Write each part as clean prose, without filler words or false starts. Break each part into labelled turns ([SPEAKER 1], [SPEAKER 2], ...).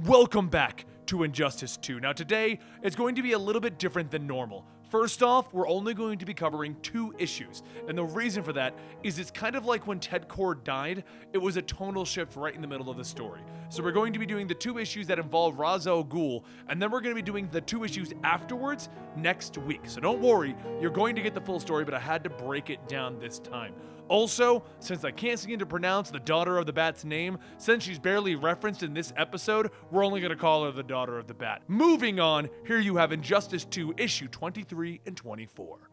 [SPEAKER 1] Welcome back to Injustice 2. Now today, it's going to be a little bit different than normal. First off, we're only going to be covering 2 issues, and the reason for that is it's kind of like when Ted Kord died, it was a tonal shift right in the middle of the story. So we're going to be doing the 2 issues that involve Ra's al Ghul, and then we're going to be doing the 2 issues afterwards next week. So don't worry, you're going to get the full story, but I had to break it down this time. Also, since I can't seem to pronounce the Daughter of the Bat's name, since she's barely referenced in this episode, we're only going to call her the Daughter of the Bat. Moving on, here you have Injustice 2, issue 23 and 24.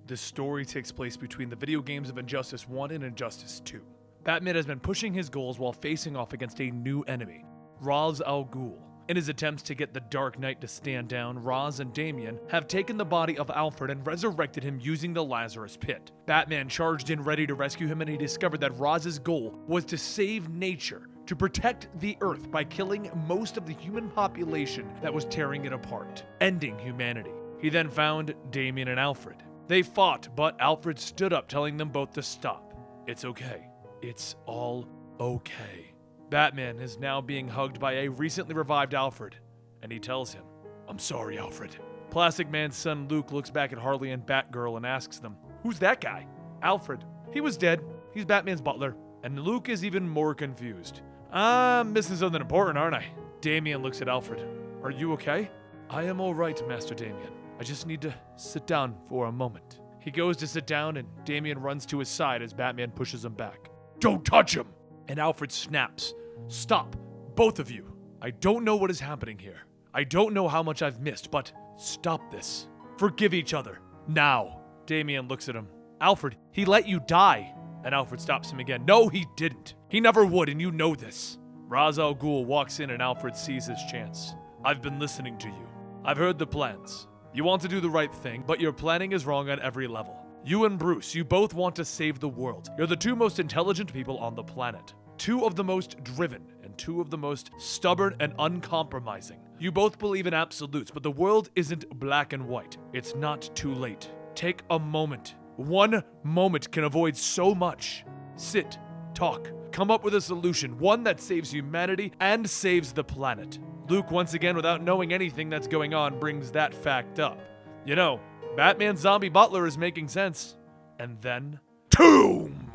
[SPEAKER 1] This story takes place between the video games of Injustice 1 and Injustice 2. Batman has been pushing his goals while facing off against a new enemy, Ra's al Ghul. In his attempts to get the Dark Knight to stand down, Ra's and Damian have taken the body of Alfred and resurrected him using the Lazarus Pit. Batman charged in ready to rescue him, and he discovered that Raz's goal was to save nature, to protect the Earth by killing most of the human population that was tearing it apart, ending humanity. He then found Damian and Alfred. They fought, but Alfred stood up, telling them both to stop. It's okay. It's all okay. Batman is now being hugged by a recently revived Alfred, and he tells him, "I'm sorry, Alfred." Plastic Man's son Luke looks back at Harley and Batgirl and asks them, "Who's that guy?" Alfred, "He was dead. He's Batman's butler." And Luke is even more confused. "I'm missing something important, aren't I?" Damian looks at Alfred. "Are you okay?" "I am all right, Master Damian. I just need to sit down for a moment." He goes to sit down, and Damian runs to his side as Batman pushes him back. "Don't touch him!" And Alfred snaps. "Stop, both of you. I don't know what is happening here. I don't know how much I've missed, but stop this. Forgive each other. Now." Damian looks at him. "Alfred, he let you die." And Alfred stops him again. "No, he didn't. He never would, and you know this." Ra's al Ghul walks in, and Alfred sees his chance. "I've been listening to you. I've heard the plans. You want to do the right thing, but your planning is wrong on every level. You and Bruce, you both want to save the world. You're the 2 most intelligent people on the planet. 2 of the most driven, and 2 of the most stubborn and uncompromising. You both believe in absolutes, but the world isn't black and white. It's not too late. Take a moment. 1 moment can avoid so much. Sit, talk, come up with a solution, one that saves humanity and saves the planet." Luke, once again, without knowing anything that's going on, brings that fact up. You know, Batman's zombie butler is making sense. And then, Tomb!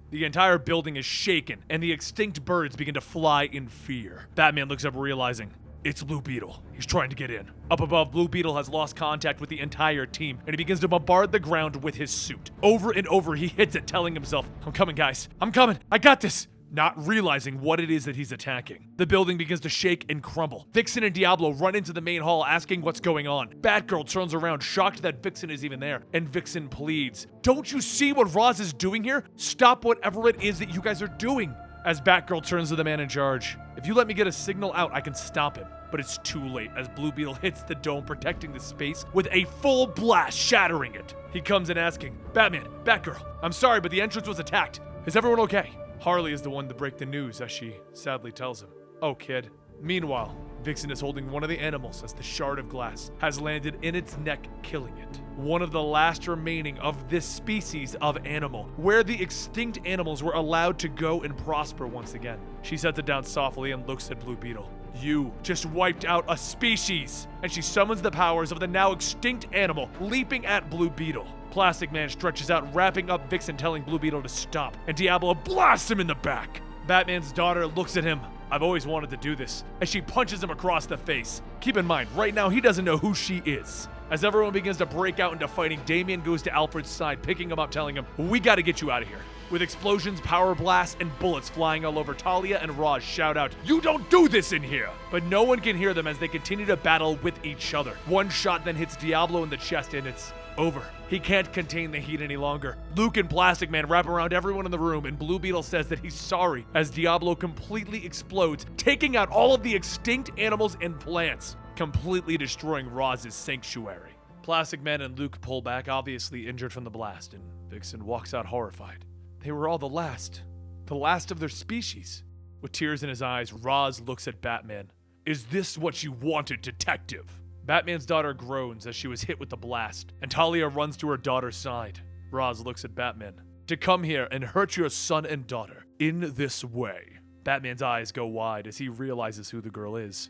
[SPEAKER 1] The entire building is shaken, and the extinct birds begin to fly in fear. Batman looks up, realizing it's Blue Beetle. He's trying to get in. Up above, Blue Beetle has lost contact with the entire team, and he begins to bombard the ground with his suit. Over and over, he hits it, telling himself, "I'm coming, guys. I'm coming. I got this." Not realizing what it is that he's attacking. The building begins to shake and crumble. Vixen and Diablo run into the main hall asking what's going on. Batgirl turns around, shocked that Vixen is even there, and Vixen pleads, "Don't you see what Ra's is doing here? Stop whatever it is that you guys are doing." As Batgirl turns to the man in charge, "If you let me get a signal out, I can stop him." But it's too late as Blue Beetle hits the dome, protecting the space with a full blast, shattering it. He comes in asking, "Batman, Batgirl, I'm sorry, but the entrance was attacked. Is everyone okay?" Harley is the one to break the news as she sadly tells him, "Oh, kid." Meanwhile, Vixen is holding one of the animals as the shard of glass has landed in its neck, killing it. One of the last remaining of this species of animal, where the extinct animals were allowed to go and prosper once again. She sets it down softly and looks at Blue Beetle. "You just wiped out a species!" And she summons the powers of the now extinct animal, leaping at Blue Beetle. Plastic Man stretches out, wrapping up Vixen, telling Blue Beetle to stop, and Diablo blasts him in the back. Batman's daughter looks at him. "I've always wanted to do this," as she punches him across the face. Keep in mind, right now he doesn't know who she is. As everyone begins to break out into fighting, Damian goes to Alfred's side, picking him up, telling him, "We gotta get you out of here." With explosions, power blasts, and bullets flying all over, Talia and Ra's shout out, "You don't do this in here!" But no one can hear them as they continue to battle with each other. One shot then hits Diablo in the chest, and it's over. He can't contain the heat any longer. Luke and Plastic Man wrap around everyone in the room, and Blue Beetle says that he's sorry as Diablo completely explodes, taking out all of the extinct animals and plants, completely destroying Raz's sanctuary. Plastic Man and Luke pull back, obviously injured from the blast, and Vixen walks out horrified. They were all the last of their species. With tears in his eyes, Ra's looks at Batman. "Is this what you wanted, detective?" Batman's daughter groans as she was hit with the blast, and Talia runs to her daughter's side. Roz looks at Batman. To come here and hurt your son and daughter in this way. Batman's eyes go wide as he realizes who the girl is.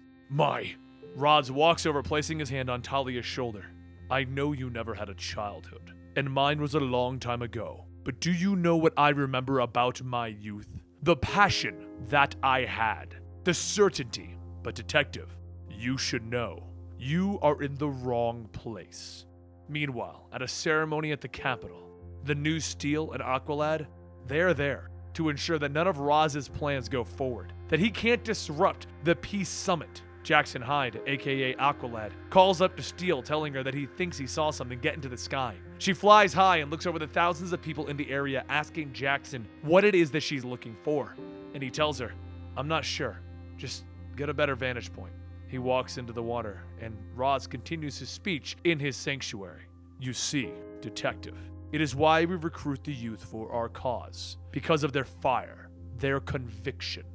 [SPEAKER 1] Roz walks over, placing his hand on Talia's shoulder. I know you never had a childhood, and mine was a long time ago. But do you know what I remember about my youth? The passion that I had. The certainty. But detective, you should know. You are in the wrong place. Meanwhile, at a ceremony at the Capitol, the new Steel and Aqualad, they're there to ensure that none of Roz's plans go forward, that he can't disrupt the Peace Summit. Jackson Hyde, aka Aqualad, calls up to Steel, telling her that he thinks he saw something get into the sky. She flies high and looks over the thousands of people in the area, asking Jackson what it is that she's looking for. And he tells her, I'm not sure. Just get a better vantage point. He walks into the water, and Roz continues his speech in his sanctuary. You see, detective, it is why we recruit the youth for our cause. Because of their fire, their conviction.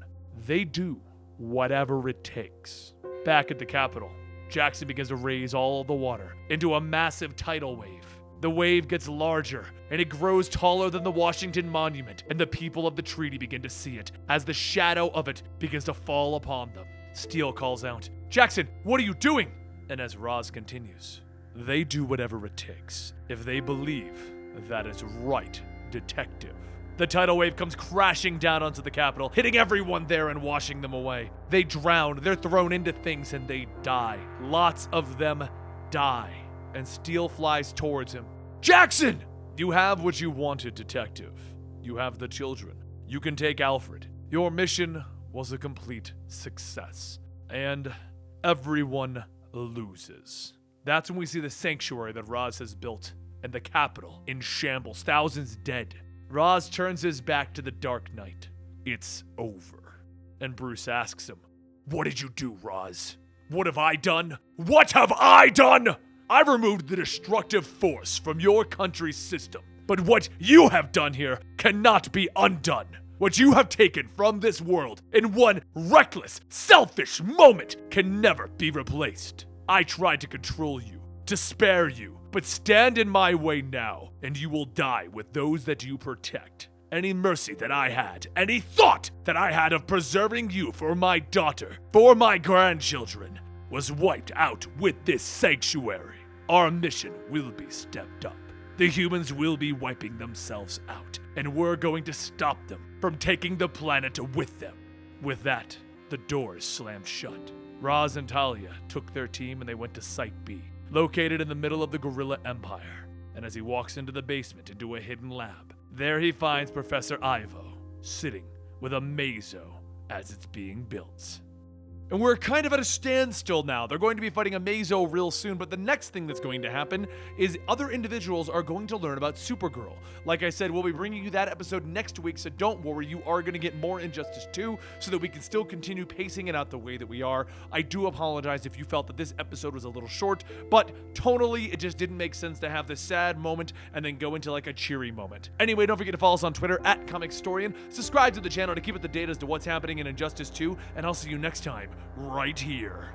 [SPEAKER 1] They do whatever it takes. Back at the Capitol, Jackson begins to raise all of the water into a massive tidal wave. The wave gets larger, and it grows taller than the Washington Monument, and the people of the treaty begin to see it as the shadow of it begins to fall upon them. Steel calls out, Jackson, what are you doing? And as Roz continues, they do whatever it takes if they believe that is right, detective. The tidal wave comes crashing down onto the Capitol, hitting everyone there and washing them away. They drown, they're thrown into things, and they die. Lots of them die. And Steel flies towards him. Jackson! You have what you wanted, detective. You have the children. You can take Alfred. Your mission was a complete success. And everyone loses. That's when we see the sanctuary that Roz has built, and the Capitol in shambles, thousands dead. Roz turns his back to the Dark Knight. It's over. And Bruce asks him, what did you do, Roz? What have I done? What have I done? I removed the destructive force from your country's system. But what you have done here cannot be undone. What you have taken from this world in one reckless, selfish moment can never be replaced. I tried to control you, to spare you, but stand in my way now, and you will die with those that you protect. Any mercy that I had, any thought that I had of preserving you for my daughter, for my grandchildren, was wiped out with this sanctuary. Our mission will be stepped up. The humans will be wiping themselves out, and we're going to stop them from taking the planet with them. With that, the doors slammed shut. Roz and Talia took their team and they went to Site B, located in the middle of the Gorilla Empire. And as he walks into the basement into a hidden lab, there he finds Professor Ivo sitting with a mazo as it's being built. And we're kind of at a standstill now. They're going to be fighting a Mazo real soon, but the next thing that's going to happen is other individuals are going to learn about Supergirl. Like I said, we'll be bringing you that episode next week, so don't worry, you are going to get more Injustice 2 so that we can still continue pacing it out the way that we are. I do apologize if you felt that this episode was a little short, but tonally, it just didn't make sense to have this sad moment and then go into like a cheery moment. Anyway, don't forget to follow us on Twitter at Comicstorian, subscribe to the channel to keep up to date as to what's happening in Injustice 2, and I'll see you next time, right here.